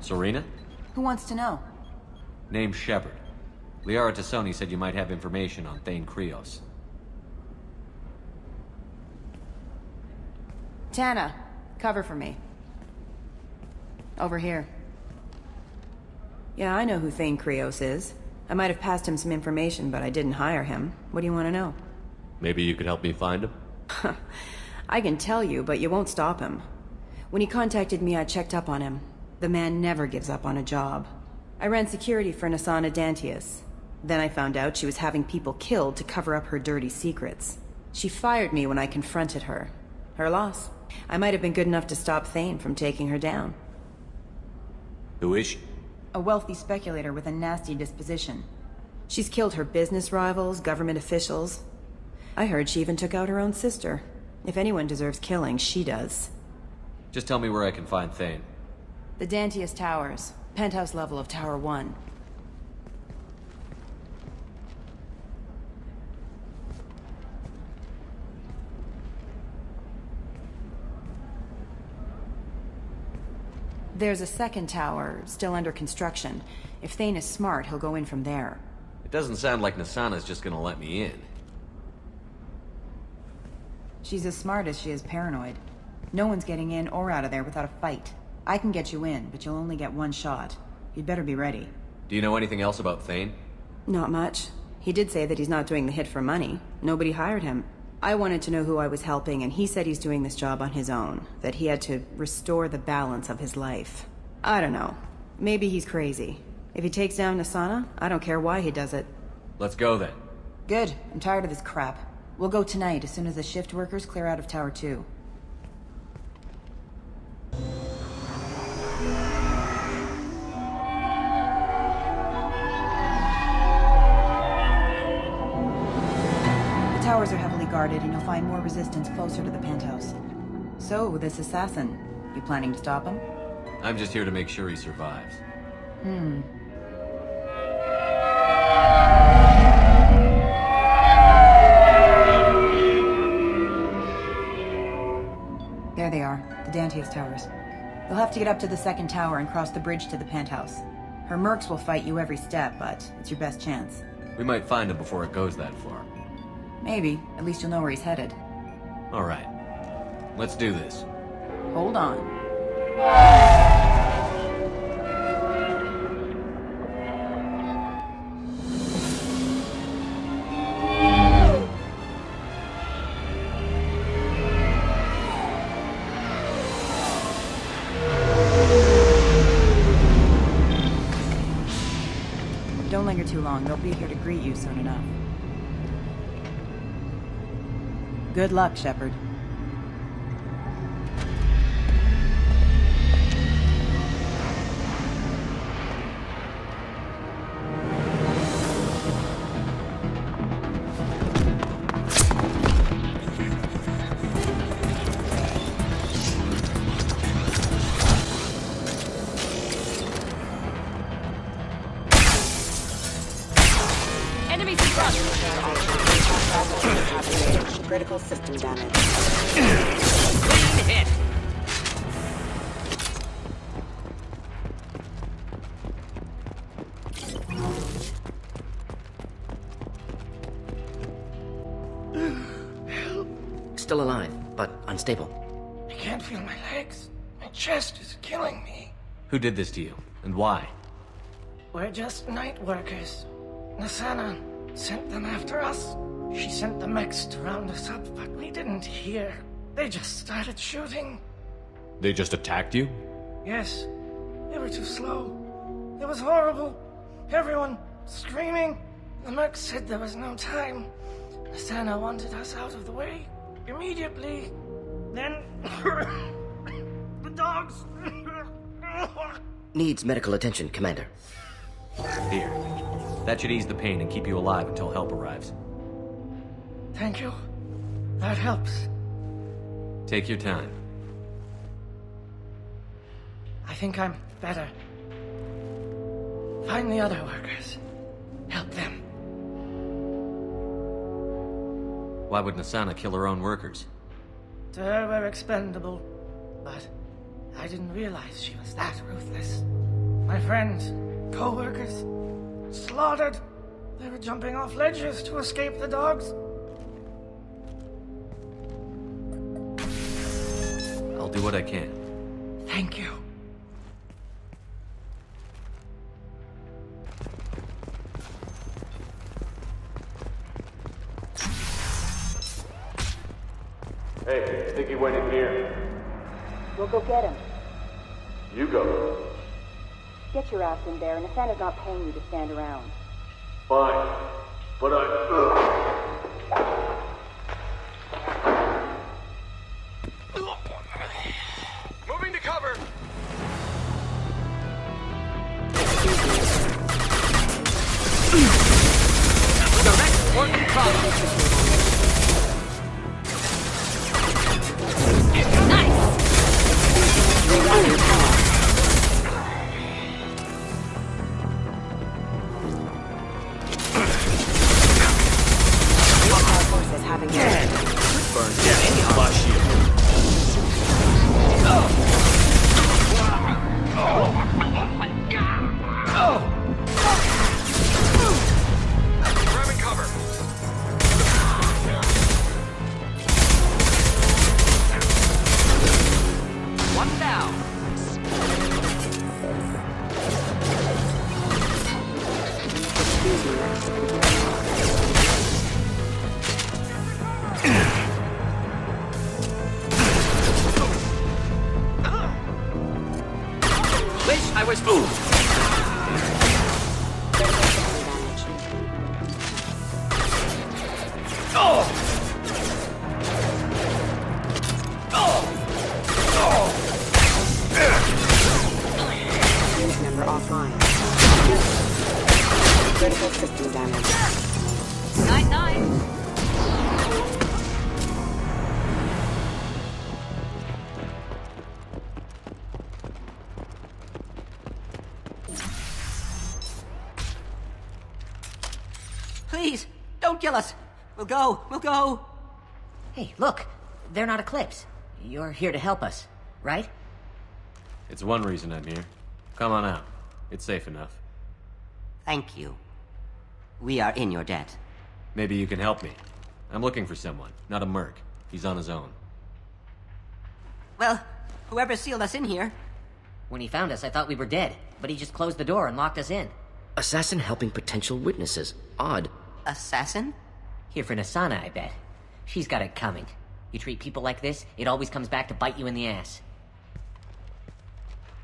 Serena? Who wants to know? Name's Shepard. Liara Tassoni said you might have information on Thane Krios. Tana, cover for me. Over here. Yeah, I know who Thane Krios is. I might have passed him some information, but I didn't hire him. What do you want to know? Maybe you could help me find him? I can tell you, but you won't stop him. When he contacted me, I checked up on him. The man never gives up on a job. I ran security for Nasana Dantius. Then I found out she was having people killed to cover up her dirty secrets. She fired me when I confronted her. Her loss. I might have been good enough to stop Thane from taking her down. Who is she? A wealthy speculator with a nasty disposition. She's killed her business rivals, government officials. I heard she even took out her own sister. If anyone deserves killing, she does. Just tell me where I can find Thane. The Dantius Towers. Penthouse level of Tower 1. There's a second tower, still under construction. If Thane is smart, he'll go in from there. It doesn't sound like Nasana's just gonna let me in. She's as smart as she is paranoid. No one's getting in or out of there without a fight. I can get you in, but you'll only get one shot. You'd better be ready. Do you know anything else about Thane? Not much. He did say that he's not doing the hit for money. Nobody hired him. I wanted to know who I was helping, and he said he's doing this job on his own. That he had to restore the balance of his life. I don't know. Maybe he's crazy. If he takes down Nasana, I don't care why he does it. Let's go then. Good. I'm tired of this crap. We'll go tonight as soon as the shift workers clear out of Tower 2. The towers are heavily guarded, and you'll find more resistance closer to the penthouse. So, this assassin, you planning to stop him? I'm just here to make sure he survives. There they are, the Dantius Towers. You'll have to get up to the second tower and cross the bridge to the penthouse. Her mercs will fight you every step, but it's your best chance. We might find him before it goes that far. Maybe. At least you'll know where he's headed. All right. Let's do this. Hold on. Don't linger too long. They'll be here to greet you soon enough. Good luck, Shepard. Enemies in front! Critical system damage. Clean hit! Still alive, but unstable. I can't feel my legs. My chest is killing me. Who did this to you, and why? We're just night workers. Nasana sent them after us. She sent the mechs to round us up, but we didn't hear. They just started shooting. They just attacked you? Yes, they were too slow. It was horrible. Everyone screaming. The mechs said there was no time. Nasana wanted us out of the way immediately. Then the dogs. Needs medical attention, Commander. Here. That should ease the pain and keep you alive until help arrives. Thank you. That helps. Take your time. I think I'm better. Find the other workers. Help them. Why would Nasana kill her own workers? To her, we're expendable. But I didn't realize she was that ruthless. My friends, co-workers, slaughtered. They were jumping off ledges to escape the dogs. I'll do what I can. Thank you. Hey, I think he went in here. We'll go get him. You go. Get your ass in there, and Nathana's not paying you to stand around. Fine. But Moving to cover. Direct working cross. Forces having Grabbing cover. One down. Wish I was moved. fuse member offline. Critical system damage. Night night. Please, don't kill us. We'll go. Hey, look. They're not Eclipse. You're here to help us, right? it's one reason I'm here. Come on out. It's safe enough. Thank you. We are in your debt. Maybe you can help me. I'm looking for someone, not a merc. He's on his own. Well, whoever sealed us in here. When he found us, I thought we were dead, but he just closed the door and locked us in. Assassin helping potential witnesses. Odd. Assassin? Here for Nasana, I bet. She's got it coming. You treat people like this, it always comes back to bite you in the ass.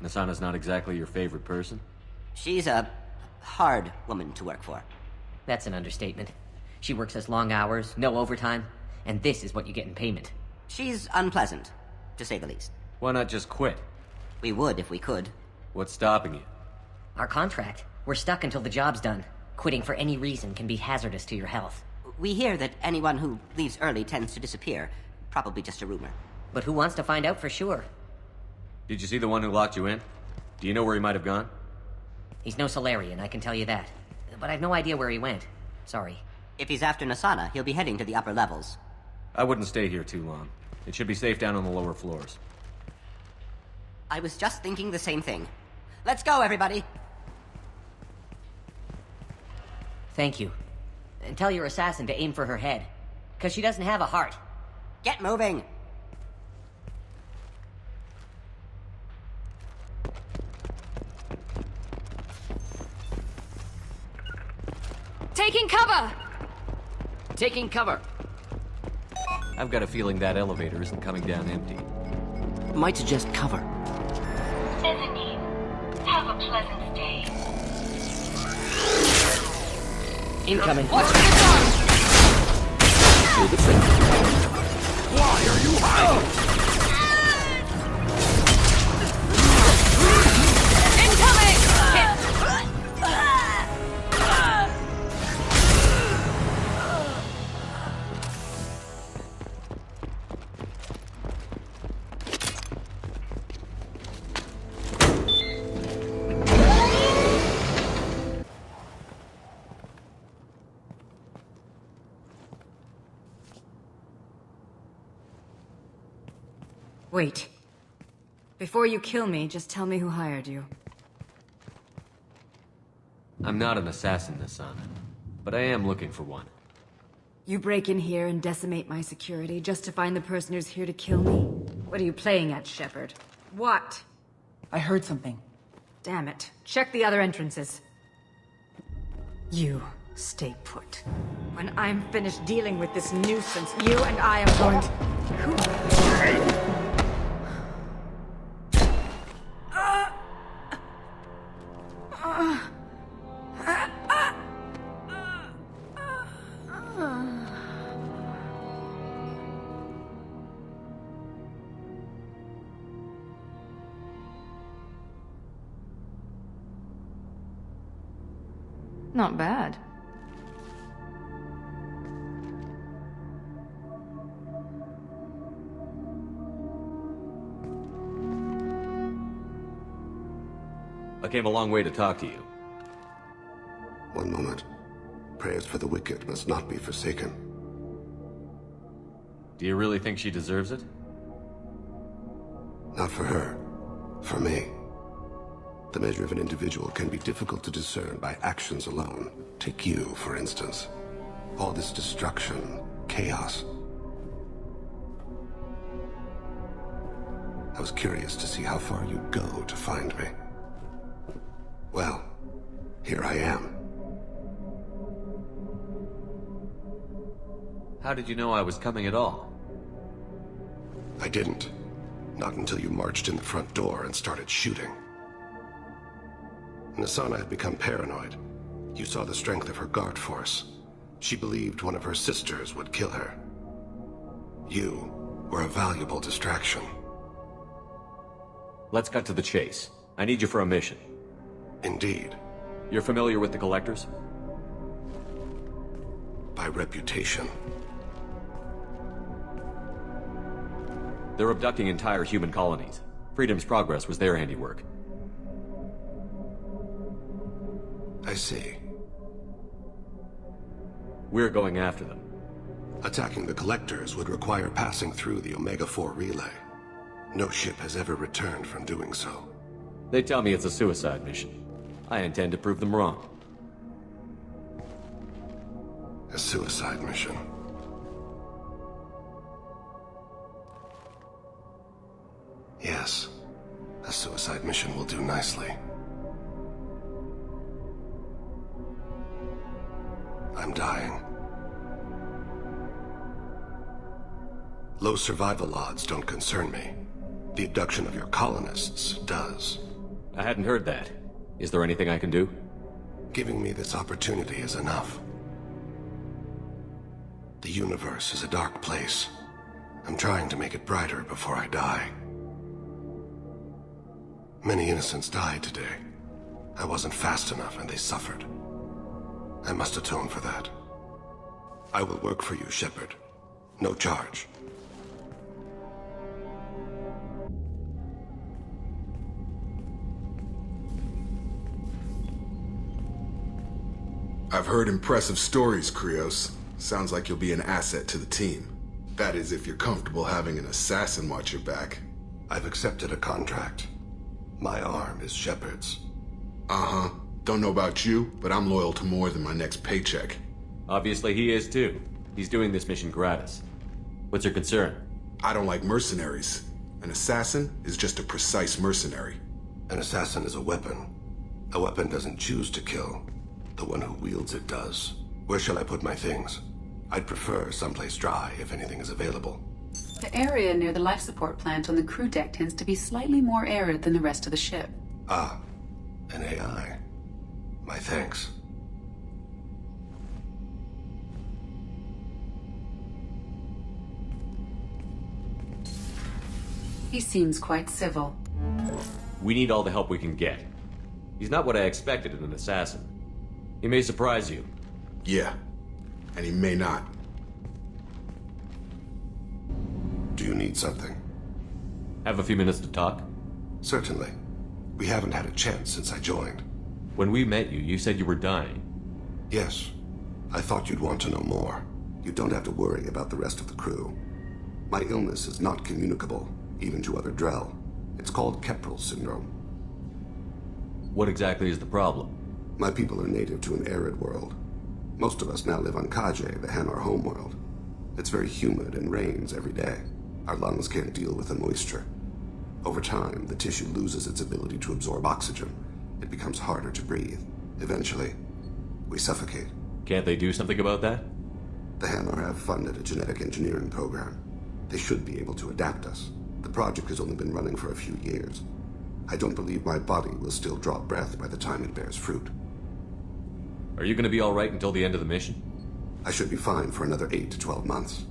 Nasana's not exactly your favorite person? She's a hard woman to work for. That's an understatement. She works us long hours, no overtime, and this is what you get in payment. She's unpleasant, to say the least. Why not just quit? We would if we could. What's stopping you? Our contract. We're stuck until the job's done. Quitting for any reason can be hazardous to your health. We hear that anyone who leaves early tends to disappear. Probably just a rumor. But who wants to find out for sure? Did you see the one who locked you in? Do you know where he might have gone? He's no Solarian, I can tell you that. But I've no idea where he went. Sorry. If he's after Nasana, he'll be heading to the upper levels. I wouldn't stay here too long. It should be safe down on the lower floors. I was just thinking the same thing. Let's go, everybody! Thank you. And tell your assassin to aim for her head. 'Cause she doesn't have a heart. Get moving! Taking cover! Taking cover. I've got a feeling that elevator isn't coming down empty. Might suggest cover. Ebony, have a pleasant day. Incoming. Watch for the dogs! Feel the thing. Why are you hiding? Incoming! Hit! Wait. Before you kill me, just tell me who hired you. I'm not an assassin, Nasana, but I am looking for one. You break in here and decimate my security just to find the person who's here to kill me? What are you playing at, Shepard? What? I heard something. Damn it. Check the other entrances. You stay put. When I'm finished dealing with this nuisance, you and I am going to... Not bad. I came a long way to talk to you. One moment. Prayers for the wicked must not be forsaken. Do you really think she deserves it? Not for her. For me. The measure of an individual can be difficult to discern by actions alone. Take you, for instance. All this destruction, chaos. I was curious to see how far you'd go to find me. Well, here I am. How did you know I was coming at all? I didn't. Not until you marched in the front door and started shooting. Nasana had become paranoid. You saw the strength of her guard force. She believed one of her sisters would kill her. You were a valuable distraction. Let's cut to the chase. I need you for a mission. Indeed. You're familiar with the Collectors? By reputation. They're abducting entire human colonies. Freedom's Progress was their handiwork. I see. We're going after them. Attacking the Collectors would require passing through the Omega-4 relay. No ship has ever returned from doing so. They tell me it's a suicide mission. I intend to prove them wrong. A suicide mission. Yes. A suicide mission will do nicely. I'm dying. Low survival odds don't concern me. The abduction of your colonists does. I hadn't heard that. Is there anything I can do? Giving me this opportunity is enough. The universe is a dark place. I'm trying to make it brighter before I die. Many innocents died today. I wasn't fast enough and they suffered. I must atone for that. I will work for you, Shepard. No charge. I've heard impressive stories, Krios. Sounds like you'll be an asset to the team. That is, if you're comfortable having an assassin watch your back. I've accepted a contract. My arm is Shepard's. Uh-huh. Don't know about you, but I'm loyal to more than my next paycheck. Obviously he is too. He's doing this mission gratis. What's your concern? I don't like mercenaries. An assassin is just a precise mercenary. An assassin is a weapon. A weapon doesn't choose to kill. The one who wields it does. Where shall I put my things? I'd prefer someplace dry if anything is available. The area near the life support plant on the crew deck tends to be slightly more arid than the rest of the ship. Ah, an AI. My thanks. He seems quite civil. We need all the help we can get. He's not what I expected in an assassin. He may surprise you. Yeah, and he may not. Do you need something? Have a few minutes to talk? Certainly. We haven't had a chance since I joined. When we met you, you said you were dying. Yes. I thought you'd want to know more. You don't have to worry about the rest of the crew. My illness is not communicable, even to other Drell. It's called Keprel syndrome. What exactly is the problem? My people are native to an arid world. Most of us now live on Kajay, the Hanar homeworld. It's very humid and rains every day. Our lungs can't deal with the moisture. Over time, the tissue loses its ability to absorb oxygen. It becomes harder to breathe. Eventually, we suffocate. Can't they do something about that? The Hanar have funded a genetic engineering program. They should be able to adapt us. The project has only been running for a few years. I don't believe my body will still draw breath by the time it bears fruit. Are you gonna be alright until the end of the mission? I should be fine for another 8 to 12 months.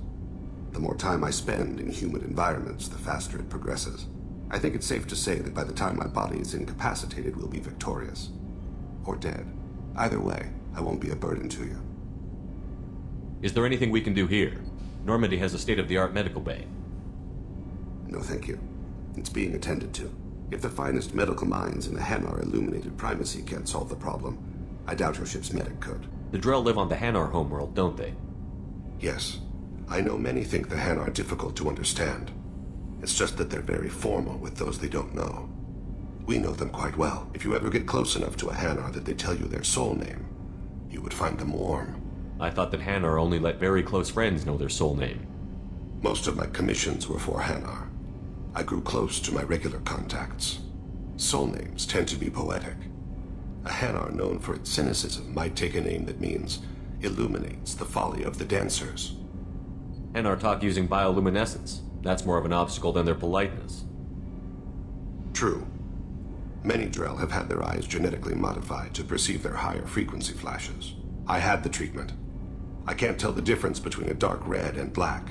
The more time I spend in humid environments, the faster it progresses. I think it's safe to say that by the time my body is incapacitated, we'll be victorious. Or dead. Either way, I won't be a burden to you. Is there anything we can do here? Normandy has a state-of-the-art medical bay. No, thank you. It's being attended to. If the finest medical minds in the Hanar illuminated primacy can't solve the problem, I doubt your ship's medic could. The Drell live on the Hanar homeworld, don't they? Yes. I know many think the Hanar difficult to understand. It's just that they're very formal with those they don't know. We know them quite well. If you ever get close enough to a Hanar that they tell you their soul name, you would find them warm. I thought that Hanar only let very close friends know their soul name. Most of my commissions were for Hanar. I grew close to my regular contacts. Soul names tend to be poetic. A Hanar known for its cynicism might take a name that means illuminates the folly of the dancers. Hanar talk using bioluminescence. That's more of an obstacle than their politeness. True. Many Drell have had their eyes genetically modified to perceive their higher frequency flashes. I had the treatment. I can't tell the difference between a dark red and black,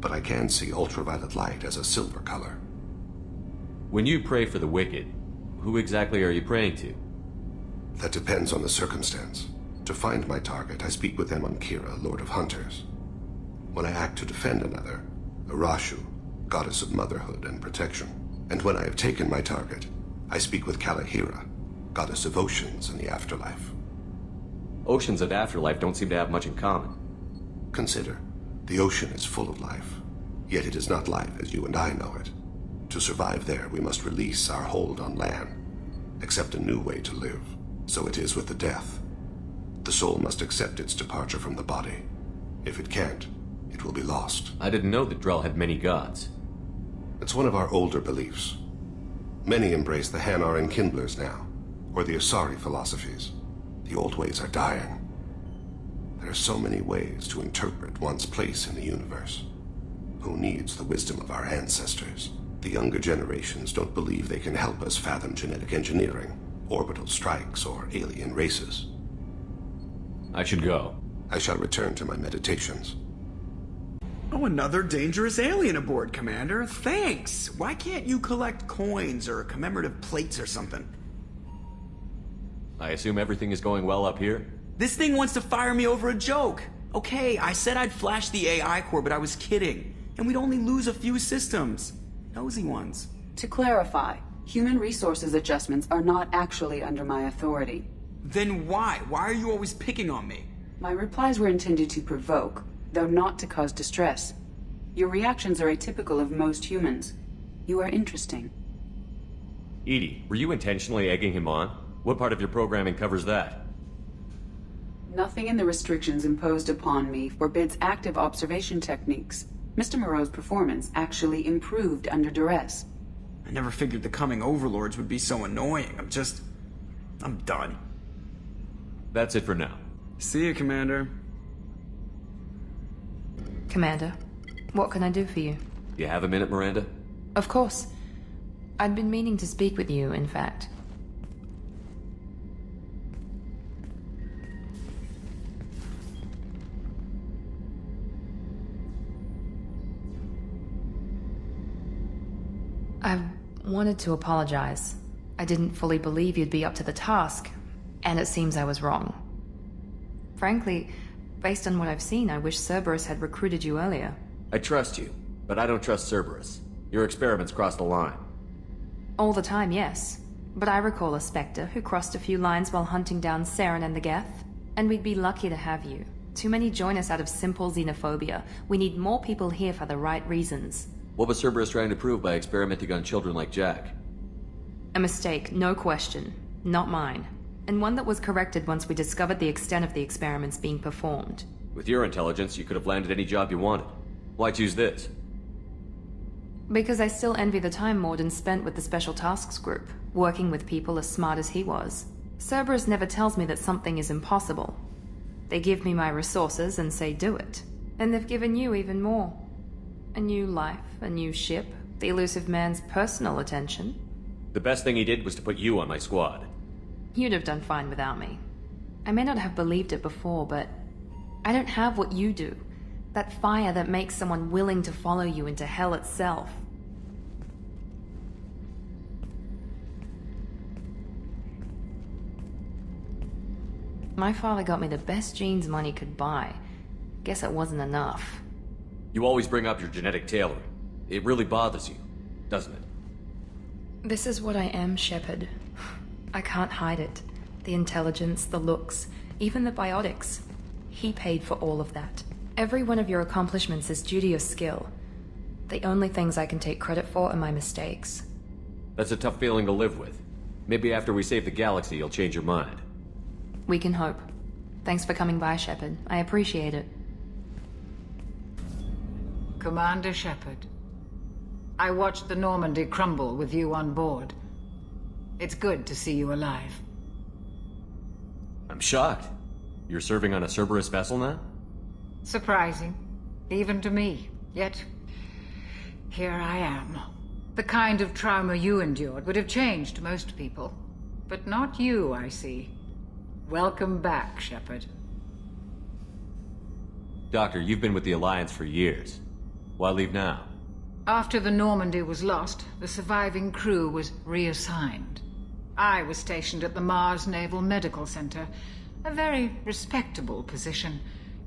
but I can see ultraviolet light as a silver color. When you pray for the wicked, who exactly are you praying to? That depends on the circumstance. To find my target, I speak with them on Kira, Lord of Hunters. When I act to defend another, Arashu, goddess of motherhood and protection. And when I have taken my target, I speak with Kalahira, goddess of oceans and the afterlife. Oceans and afterlife don't seem to have much in common. Consider, the ocean is full of life, yet it is not life as you and I know it. To survive there, we must release our hold on land, accept a new way to live. So it is with the death. The soul must accept its departure from the body. If it can't, it will be lost. I didn't know that Drell had many gods. It's one of our older beliefs. Many embrace the Hanar and Kindlers now, or the Asari philosophies. The old ways are dying. There are so many ways to interpret one's place in the universe. Who needs the wisdom of our ancestors? The younger generations don't believe they can help us fathom genetic engineering, orbital strikes, or alien races. I should go. I shall return to my meditations. Oh, another dangerous alien aboard, Commander. Thanks! Why can't you collect coins or commemorative plates or something? I assume everything is going well up here? This thing wants to fire me over a joke. Okay, I said I'd flash the AI core, but I was kidding. And we'd only lose a few systems. Nosy ones. To clarify, human resources adjustments are not actually under my authority. Then why? Why are you always picking on me? My replies were intended to provoke, though not to cause distress. Your reactions are atypical of most humans. You are interesting. Edie, were you intentionally egging him on? What part of your programming covers that? Nothing in the restrictions imposed upon me forbids active observation techniques. Mr. Moreau's performance actually improved under duress. I never figured the coming overlords would be so annoying. I'm done. That's it for now. See you, Commander. Commander, what can I do for you? You have a minute, Miranda? Of course. I'd been meaning to speak with you, in fact. I wanted to apologize. I didn't fully believe you'd be up to the task, and it seems I was wrong. Frankly, based on what I've seen, I wish Cerberus had recruited you earlier. I trust you, but I don't trust Cerberus. Your experiments crossed the line. All the time, yes. But I recall a Spectre who crossed a few lines while hunting down Saren and the Geth. And we'd be lucky to have you. Too many join us out of simple xenophobia. We need more people here for the right reasons. What was Cerberus trying to prove by experimenting on children like Jack? A mistake, no question. Not mine. and one that was corrected once we discovered the extent of the experiments being performed. With your intelligence, you could have landed any job you wanted. Why choose this? Because I still envy the time Morden spent with the Special Tasks Group, working with people as smart as he was. Cerberus never tells me that something is impossible. They give me my resources and say do it. And they've given you even more. A new life, a new ship, the elusive man's personal attention. The best thing he did was to put you on my squad. You'd have done fine without me. I may not have believed it before, but I don't have what you do. That fire that makes someone willing to follow you into hell itself. My father got me the best genes money could buy. Guess it wasn't enough. You always bring up your genetic tailoring. It really bothers you, doesn't it? This is what I am, Shepard. I can't hide it. The intelligence, the looks, even the biotics. He paid for all of that. Every one of your accomplishments is due to your skill. The only things I can take credit for are my mistakes. That's a tough feeling to live with. Maybe after we save the galaxy, you'll change your mind. We can hope. Thanks for coming by, Shepard. I appreciate it. Commander Shepard, I watched the Normandy crumble with you on board. It's good to see you alive. I'm shocked. You're serving on a Cerberus vessel now? Surprising, even to me. Yet, here I am. The kind of trauma you endured would have changed most people. But not you, I see. Welcome back, Shepard. Doctor, you've been with the Alliance for years. Why leave now? After the Normandy was lost, the surviving crew was reassigned. I was stationed at the Mars Naval Medical Center, a very respectable position,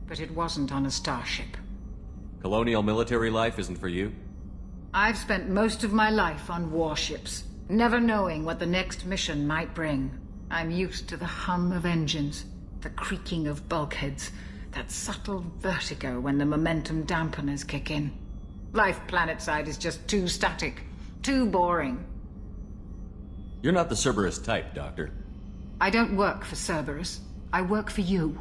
but it wasn't on a starship. Colonial military life isn't for you? I've spent most of my life on warships, never knowing what the next mission might bring. I'm used to the hum of engines, the creaking of bulkheads, that subtle vertigo when the momentum dampeners kick in. Life planetside is just too static, too boring. You're not the Cerberus type, Doctor. I don't work for Cerberus. I work for you.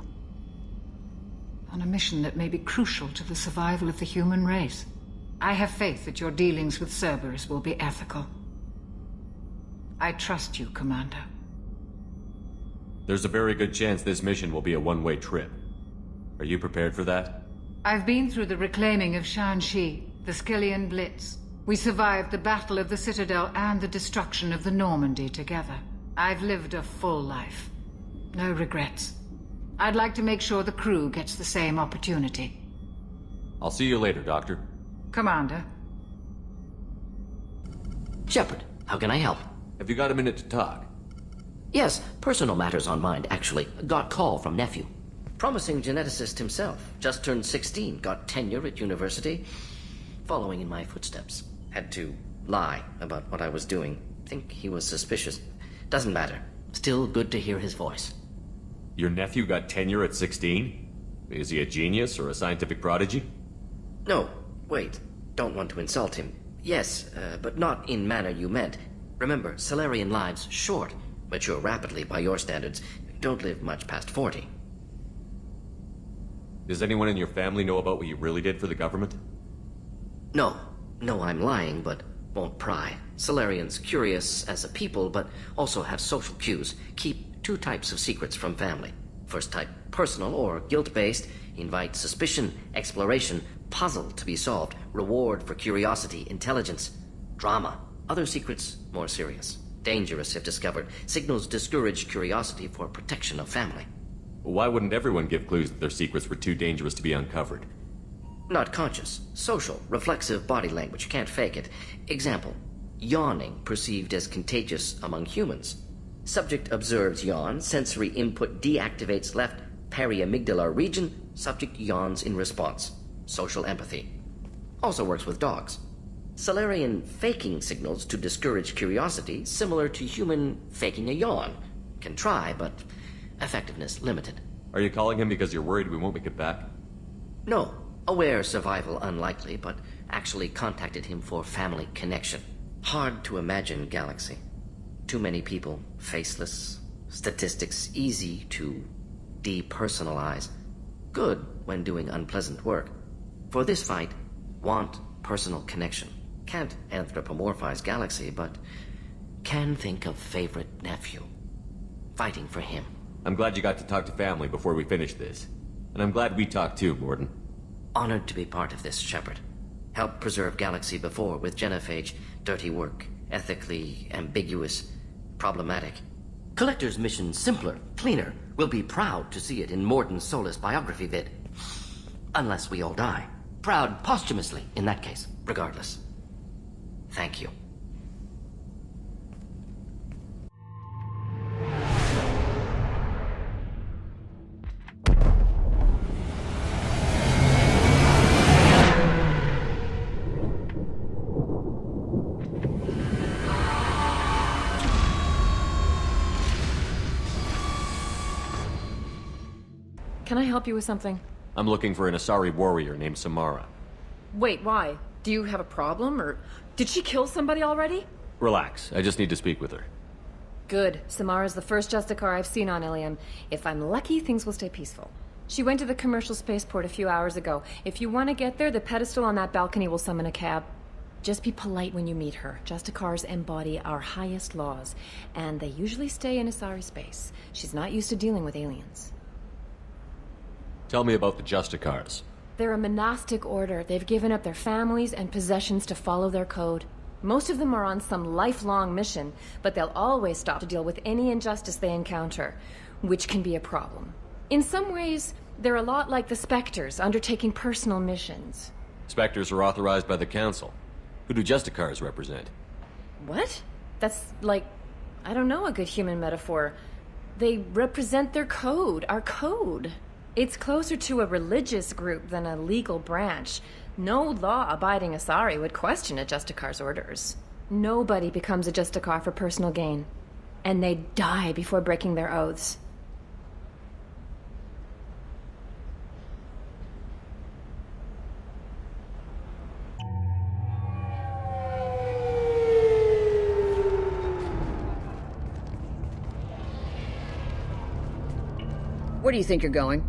On a mission that may be crucial to the survival of the human race. I have faith that your dealings with Cerberus will be ethical. I trust you, Commander. There's a very good chance this mission will be a one-way trip. Are you prepared for that? I've been through the reclaiming of Shanxi, the Skillian Blitz. We survived the Battle of the Citadel and the destruction of the Normandy together. I've lived a full life. No regrets. I'd like to make sure the crew gets the same opportunity. I'll see you later, Doctor. Commander. Shepard, how can I help? Have you got a minute to talk? Yes, personal matters on mind, actually. Got call from nephew. Promising geneticist himself. Just turned 16, got tenure at university. Following in my footsteps. Had to lie about what I was doing. Think he was suspicious. Doesn't matter. Still good to hear his voice. Your nephew got tenure at 16? Is he a genius or a scientific prodigy? No, wait. Don't want to insult him. Yes, but not in manner you meant. Remember, Salarian lives short. Mature rapidly by your standards. Don't live much past 40. Does anyone in your family know about what you really did for the government? No. No, I'm lying, but won't pry. Salarians curious as a people, but also have social cues. Keep two types of secrets from family. First type, personal or guilt-based. Invite suspicion, exploration, puzzle to be solved, reward for curiosity, intelligence, drama. Other secrets, more serious. Dangerous if discovered. Signals discourage curiosity for protection of family. Why wouldn't everyone give clues that their secrets were too dangerous to be uncovered? Not conscious. Social, reflexive body language. Can't fake it. Example. Yawning perceived as contagious among humans. Subject observes yawn. Sensory input deactivates left periamygdalar region. Subject yawns in response. Social empathy. Also works with dogs. Salarian faking signals to discourage curiosity, similar to human faking a yawn. Can try, but effectiveness limited. Are you calling him because you're worried we won't make it back? No. Aware survival unlikely, but actually contacted him for family connection. Hard to imagine galaxy. Too many people, faceless, Statistics easy to depersonalize. Good when doing unpleasant work. For this fight, want personal connection. Can't anthropomorphize Galaxy, but can think of favorite nephew. Fighting for him. I'm glad you got to talk to family before we finish this. And I'm glad we talked too, Morden. Honored to be part of this, Shepard. Helped preserve Galaxy before with Genophage. Dirty work. Ethically ambiguous. Problematic. Collector's mission simpler, cleaner. We'll be proud to see it in Morden's Solus biography vid. Unless we all die. Proud posthumously, in that case. Regardless. Thank you. Can I help you with something? I'm looking for an Asari warrior named Samara. Wait, why? Do you have a problem, or did she kill somebody already? Relax, I just need to speak with her. Good. Samara's the first Justicar I've seen on Ilium. If I'm lucky, things will stay peaceful. She went to the commercial spaceport a few hours ago. If you want to get there, the pedestal on that balcony will summon a cab. Just be polite when you meet her. Justicars embody our highest laws, and they usually stay in Asari space. She's not used to dealing with aliens. Tell me about the Justicars. They're a monastic order. They've given up their families and possessions to follow their code. Most of them are on some lifelong mission, but they'll always stop to deal with any injustice they encounter, which can be a problem. In some ways, they're a lot like the Spectres, undertaking personal missions. Spectres are authorized by the Council. Who do Justicars represent? What? That's like, I don't know, a good human metaphor. They represent their code, our code. It's closer to a religious group than a legal branch. No law-abiding Asari would question a Justicar's orders. Nobody becomes a Justicar for personal gain. And they die before breaking their oaths. Where do you think you're going?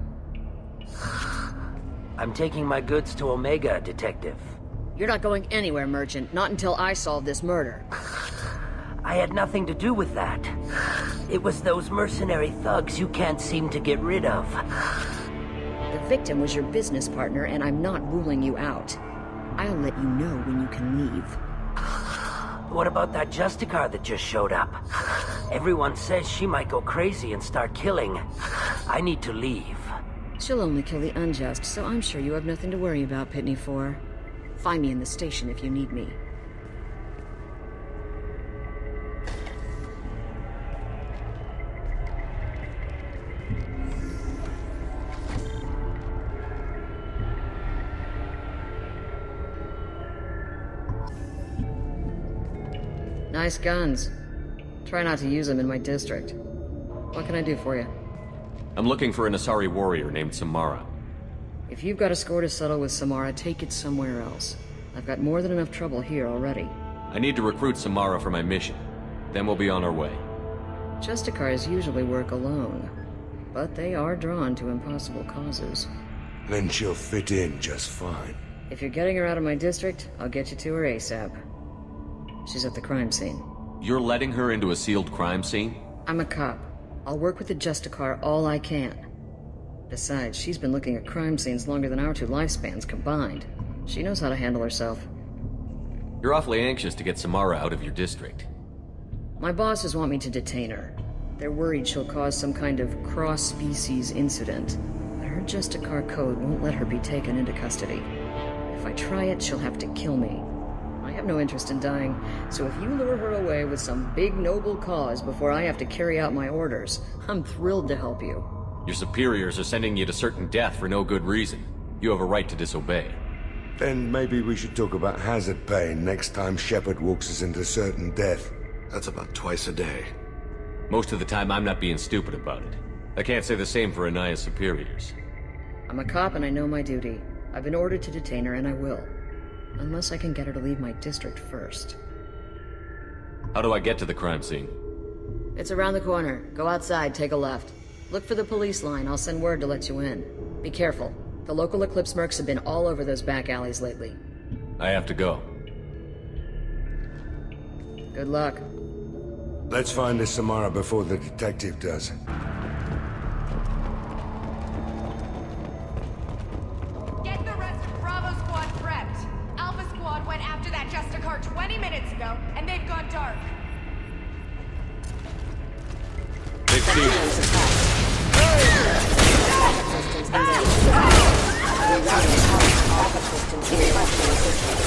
I'm taking my goods to Omega, Detective. You're not going anywhere, Merchant. Not until I solve this murder. I had nothing to do with that. It was those mercenary thugs you can't seem to get rid of. The victim was your business partner, and I'm not ruling you out. I'll let you know when you can leave. What about that Justicar that just showed up? Everyone says she might go crazy and start killing. I need to leave. She'll only kill the unjust, so I'm sure you have nothing to worry about, Pitney 4. Find me in the station if you need me. Nice guns. Try not to use them in my district. What can I do for you? I'm looking for an Asari warrior named Samara. If you've got a score to settle with Samara, take it somewhere else. I've got more than enough trouble here already. I need to recruit Samara for my mission. Then we'll be on our way. Justicars usually work alone, but they are drawn to impossible causes. Then she'll fit in just fine. If you're getting her out of my district, I'll get you to her ASAP. She's at the crime scene. You're letting her into a sealed crime scene? I'm a cop. I'll work with the Justicar all I can. Besides, she's been looking at crime scenes longer than our two lifespans combined. She knows how to handle herself. You're awfully anxious to get Samara out of your district. My bosses want me to detain her. They're worried she'll cause some kind of cross-species incident. But her Justicar code won't let her be taken into custody. If I try it, she'll have to kill me. I have no interest in dying, so if you lure her away with some big noble cause before I have to carry out my orders, I'm thrilled to help you. Your superiors are sending you to certain death for no good reason. You have a right to disobey. Then maybe we should talk about hazard pay next time Shepard walks us into certain death. That's about twice a day. Most of the time I'm not being stupid about it. I can't say the same for Anaya's superiors. I'm a cop and I know my duty. I've been ordered to detain her and I will. Unless I can get her to leave my district first. How do I get to the crime scene? It's around the corner. Go outside, take a left. Look for the police line. I'll send word to let you in. Be careful. The local Eclipse mercs have been all over those back alleys lately. I have to go. Good luck. Let's find this Samara before the detective does. Get the rest of Bravo Squad prepped. Alpha Squad went after that Justicar 20 minutes ago, and they've gone dark. They've seen us. Systems engaged. Rerouting all backup systems requesting assistance.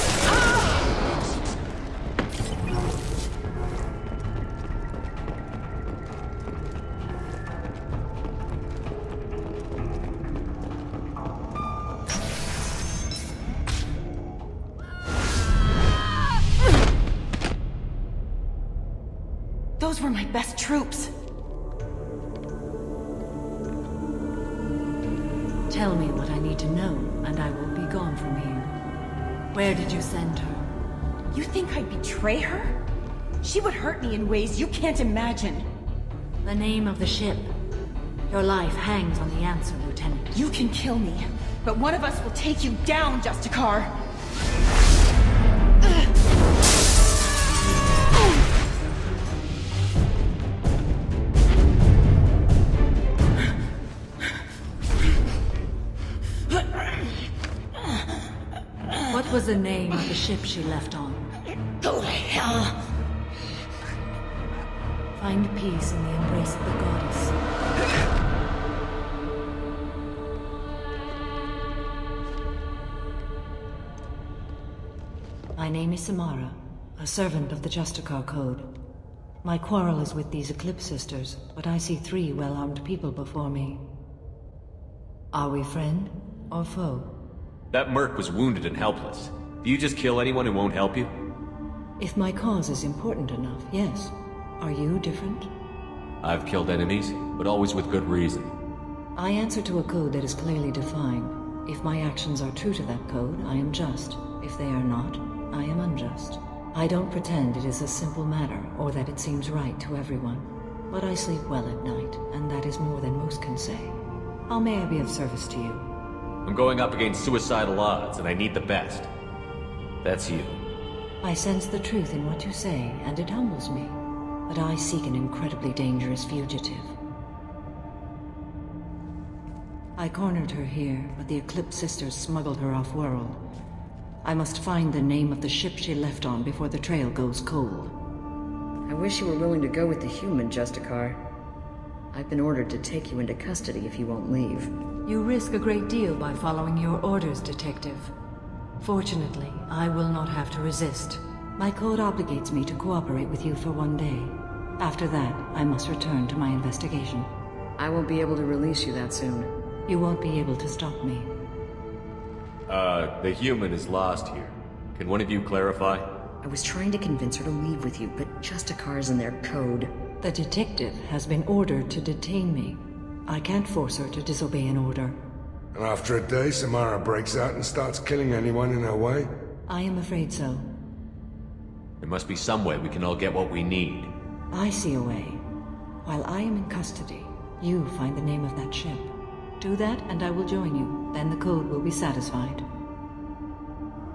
Those were my best troops. Tell me what I need to know, and I will be gone from here. Where did you send her? You think I'd betray her? She would hurt me in ways you can't imagine. The name of the ship. Your life hangs on the answer, Lieutenant. You can kill me, but one of us will take you down, Justicar. What was the name of the ship she left on? Go to hell. Find peace in the embrace of the goddess. My name is Samara, a servant of the Justicar Code. My quarrel is with these Eclipse Sisters, but I see 3 well-armed people before me. Are we friend or foe? That merc was wounded and helpless. Do you just kill anyone who won't help you? If my cause is important enough, yes. Are you different? I've killed enemies, but always with good reason. I answer to a code that is clearly defined. If my actions are true to that code, I am just. If they are not, I am unjust. I don't pretend it is a simple matter, or that it seems right to everyone. But I sleep well at night, and that is more than most can say. How may I be of service to you? I'm going up against suicidal odds, and I need the best. That's you. I sense the truth in what you say, and it humbles me. But I seek an incredibly dangerous fugitive. I cornered her here, but the Eclipse Sisters smuggled her off-world. I must find the name of the ship she left on before the trail goes cold. I wish you were willing to go with the human, Justicar. I've been ordered to take you into custody if you won't leave. You risk a great deal by following your orders, Detective. Fortunately, I will not have to resist. My code obligates me to cooperate with you for 1 day. After that, I must return to my investigation. I won't be able to release you that soon. You won't be able to stop me. The human is lost here. Can one of you clarify? I was trying to convince her to leave with you, but Justicar's in their code. The detective has been ordered to detain me. I can't force her to disobey an order. And after a day, Samara breaks out and starts killing anyone in her way? I am afraid so. There must be some way we can all get what we need. I see a way. While I am in custody, you find the name of that ship. Do that and I will join you. Then the code will be satisfied.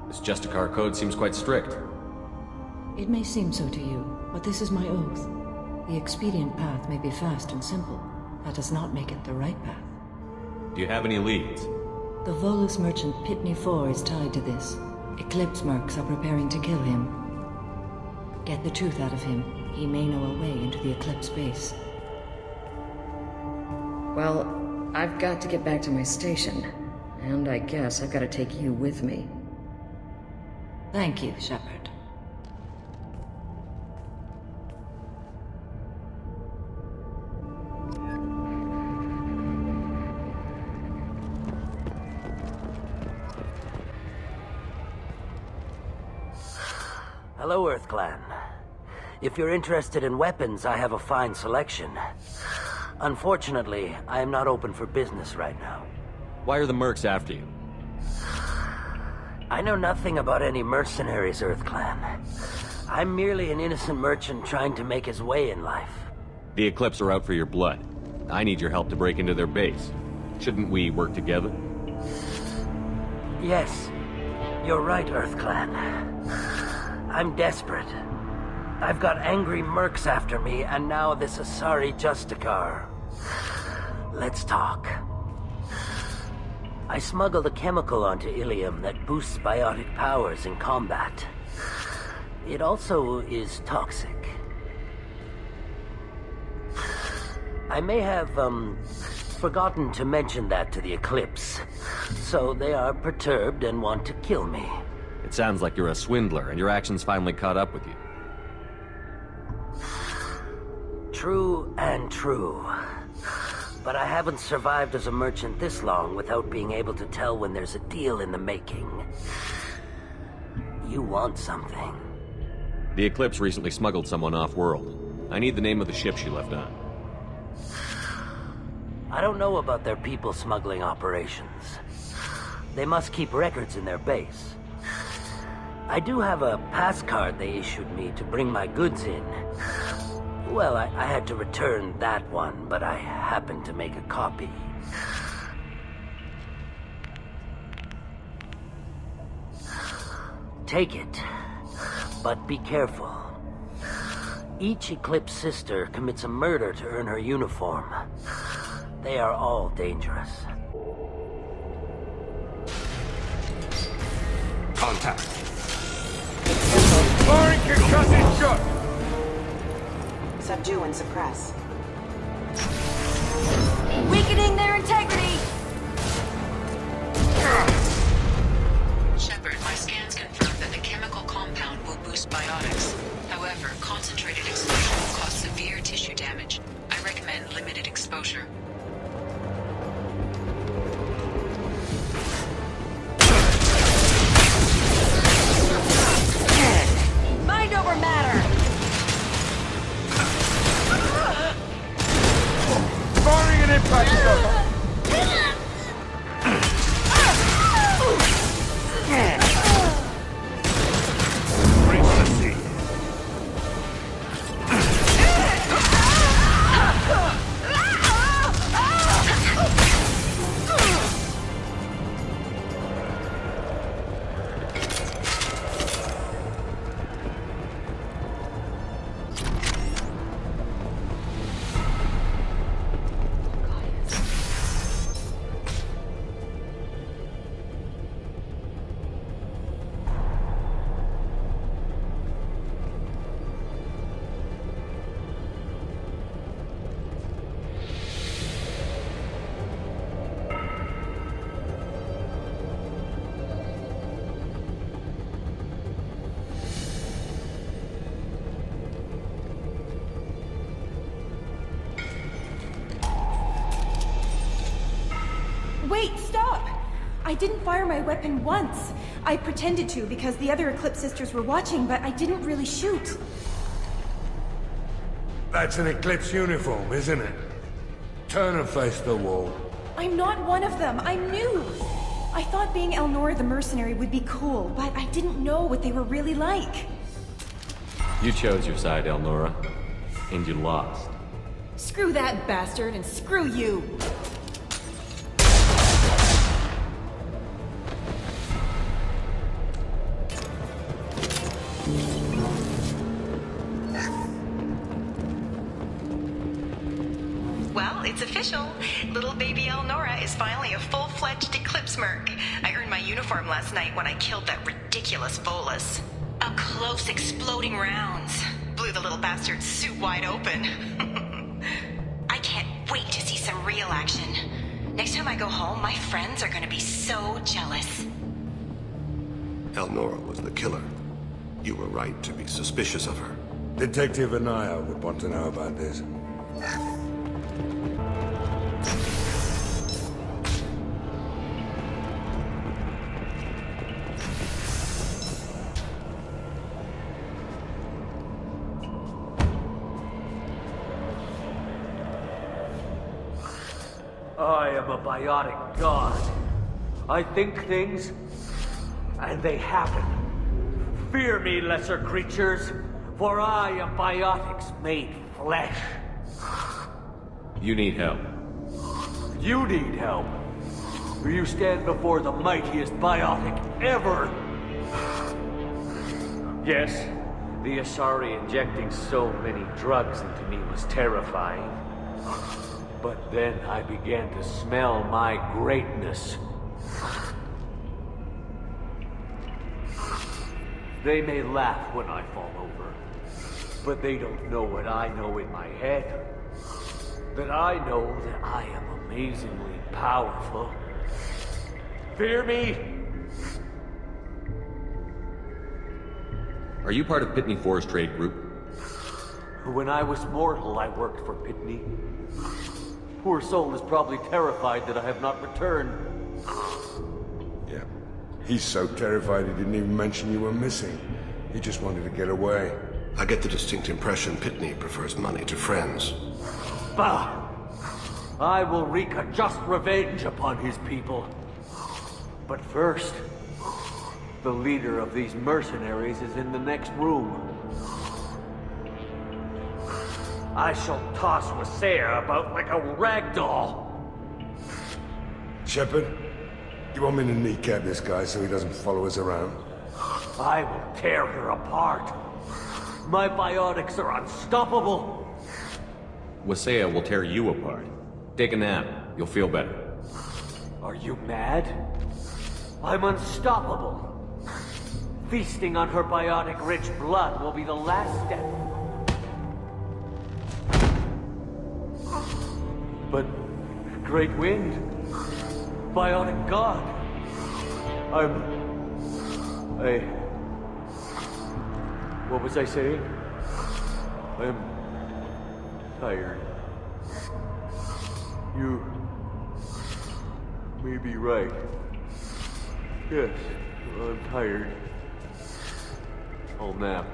This Justicar code seems quite strict. It may seem so to you, but this is my oath. The expedient path may be fast and simple. That does not make it the right path. Do you have any leads? The Volus merchant Pitney 4 is tied to this. Eclipse mercs are preparing to kill him. Get the truth out of him. He may know a way into the Eclipse base. Well, I've got to get back to my station. And I guess I've got to take you with me. Thank you, Shepard. Hello, Earth Clan. If you're interested in weapons, I have a fine selection. Unfortunately, I am not open for business right now. Why are the mercs after you? I know nothing about any mercenaries, Earth Clan. I'm merely an innocent merchant trying to make his way in life. The Eclipse are out for your blood. I need your help to break into their base. Shouldn't we work together? Yes, you're right, EarthClan. I'm desperate. I've got angry mercs after me, and now this Asari Justicar. Let's talk. I smuggled a chemical onto Ilium that boosts biotic powers in combat. It also is toxic. I may have, forgotten to mention that to the Eclipse. So they are perturbed and want to kill me. It sounds like you're a swindler, and your actions finally caught up with you. True and true. But I haven't survived as a merchant this long without being able to tell when there's a deal in the making. You want something. The Eclipse recently smuggled someone off-world. I need the name of the ship she left on. I don't know about their people smuggling operations. They must keep records in their base. I do have a pass card they issued me to bring my goods in. Well, I had to return that one, but I happened to make a copy. Take it, but be careful. Each Eclipse sister commits a murder to earn her uniform. They are all dangerous. Contact. Firing concussive shot! Subdue and suppress. Weakening their integrity! Shepard, my scans confirm that the chemical compound will boost biotics. However, concentrated exposure will cause severe tissue damage. I recommend limited exposure. Mind over matter! Firing an impact shot! Wait, stop! I didn't fire my weapon once. I pretended to because the other Eclipse sisters were watching, but I didn't really shoot. That's an Eclipse uniform, isn't it? Turn and face the wall. I'm not one of them. I'm new. I thought being Elnora the mercenary would be cool, but I didn't know what they were really like. You chose your side, Elnora. And you lost. Screw that bastard, and screw you! Well, it's official. Little baby Elnora is finally a full-fledged Eclipse merc. I earned my uniform last night when I killed that ridiculous Volus. Up close, exploding rounds. Blew the little bastard's suit wide open. I can't wait to see some real action. Next time I go home, my friends are gonna be so jealous. Elnora was the killer. You were right to be suspicious of her. Detective Anaya would want to know about this. I am a biotic god. I think things, and they happen. Fear me, lesser creatures, for I am biotics made flesh. You need help. You need help. Or you stand before the mightiest biotic ever. Yes, the Asari injecting so many drugs into me was terrifying. But then I began to smell my greatness. They may laugh when I fall over, but they don't know what I know in my head. That I know that I am amazingly powerful. Fear me? Are you part of Pitney Forest Trade Group? When I was mortal, I worked for Pitney. Poor soul is probably terrified that I have not returned. Yeah. He's so terrified he didn't even mention you were missing. He just wanted to get away. I get the distinct impression Pitney prefers money to friends. Bah! I will wreak a just revenge upon his people. But first, the leader of these mercenaries is in the next room. I shall toss Wasea about like a rag doll. Shepard, you want me to kneecap this guy so he doesn't follow us around? I will tear her apart. My biotics are unstoppable. Wasea will tear you apart. Take a nap. You'll feel better. Are you mad? I'm unstoppable. Feasting on her biotic-rich blood will be the last step. But Great Wind, Biotic God, what was I saying? I'm tired. You may be right. Yes, I'm tired. I'll nap.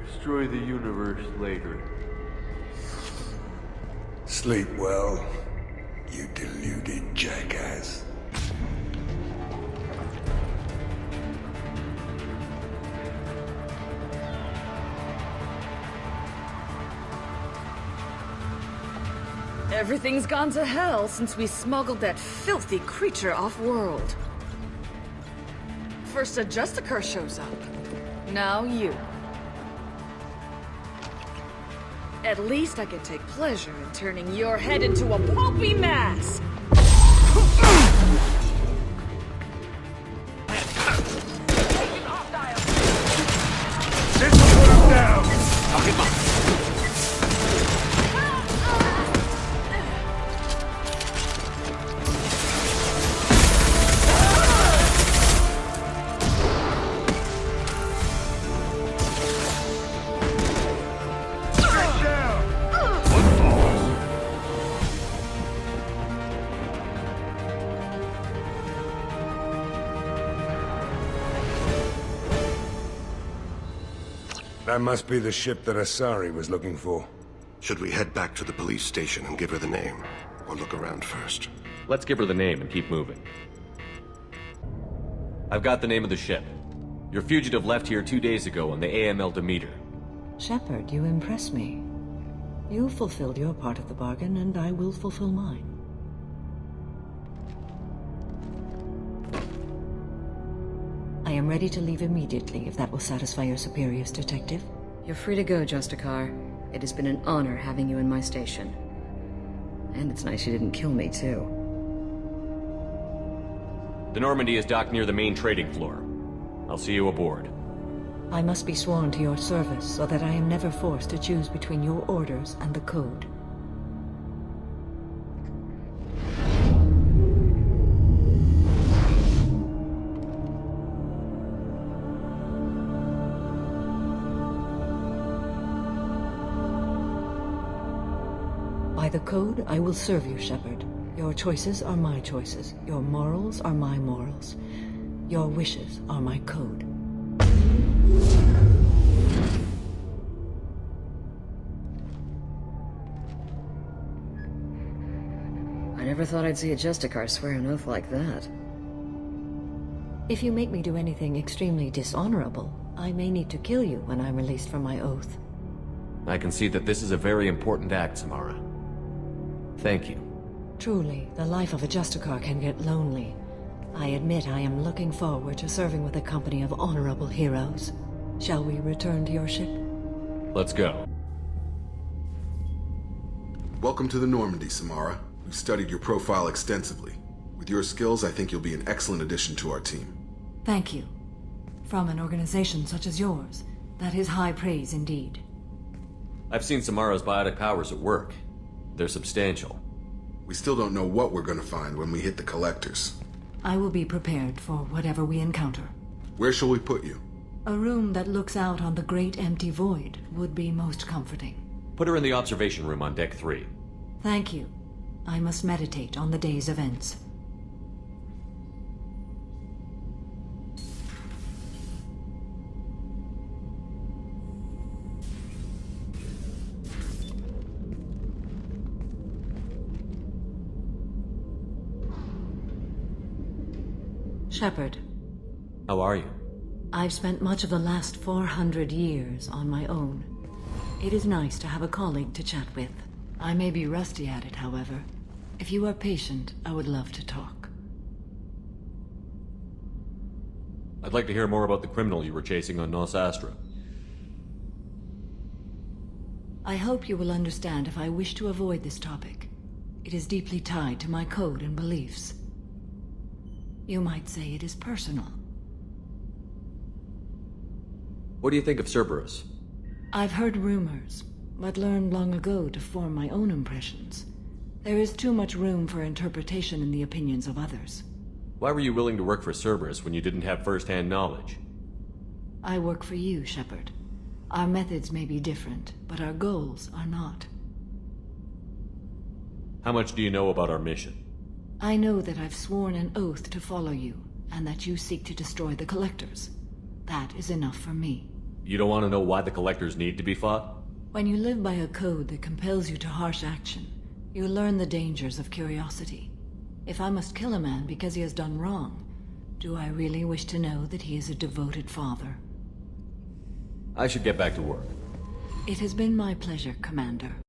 Destroy the universe later. Sleep well, you deluded jackass. Everything's gone to hell since we smuggled that filthy creature off-world. First a Justicar shows up. Now you. At least I can take pleasure in turning your head into a pulpy mass! That must be the ship that Asari was looking for. Should we head back to the police station and give her the name? Or look around first? Let's give her the name and keep moving. I've got the name of the ship. Your fugitive left here 2 days ago on the AML Demeter. Shepard, you impress me. You fulfilled your part of the bargain, and I will fulfill mine. I am ready to leave immediately, if that will satisfy your superiors, Detective. You're free to go, Justicar. It has been an honor having you in my station. And it's nice you didn't kill me, too. The Normandy is docked near the main trading floor. I'll see you aboard. I must be sworn to your service, so that I am never forced to choose between your orders and the Code. By the Code, I will serve you, Shepard. Your choices are my choices. Your morals are my morals. Your wishes are my code. I never thought I'd see a Justicar swear an oath like that. If you make me do anything extremely dishonorable, I may need to kill you when I'm released from my oath. I can see that this is a very important act, Samara. Thank you. Truly, the life of a Justicar can get lonely. I admit I am looking forward to serving with a company of honorable heroes. Shall we return to your ship? Let's go. Welcome to the Normandy, Samara. We've studied your profile extensively. With your skills, I think you'll be an excellent addition to our team. Thank you. From an organization such as yours, that is high praise indeed. I've seen Samara's biotic powers at work. They're substantial. We still don't know what we're going to find when we hit the collectors. I will be prepared for whatever we encounter. Where shall we put you? A room that looks out on the great empty void would be most comforting. Put her in the observation room on Deck 3. Thank you. I must meditate on the day's events. Shepard. How are you? I've spent much of the last 400 years on my own. It is nice to have a colleague to chat with. I may be rusty at it, however. If you are patient, I would love to talk. I'd like to hear more about the criminal you were chasing on Nos Astra. I hope you will understand if I wish to avoid this topic. It is deeply tied to my code and beliefs. You might say it is personal. What do you think of Cerberus? I've heard rumors, but learned long ago to form my own impressions. There is too much room for interpretation in the opinions of others. Why were you willing to work for Cerberus when you didn't have first-hand knowledge? I work for you, Shepard. Our methods may be different, but our goals are not. How much do you know about our mission? I know that I've sworn an oath to follow you, and that you seek to destroy the Collectors. That is enough for me. You don't want to know why the Collectors need to be fought? When you live by a code that compels you to harsh action, you learn the dangers of curiosity. If I must kill a man because he has done wrong, do I really wish to know that he is a devoted father? I should get back to work. It has been my pleasure, Commander.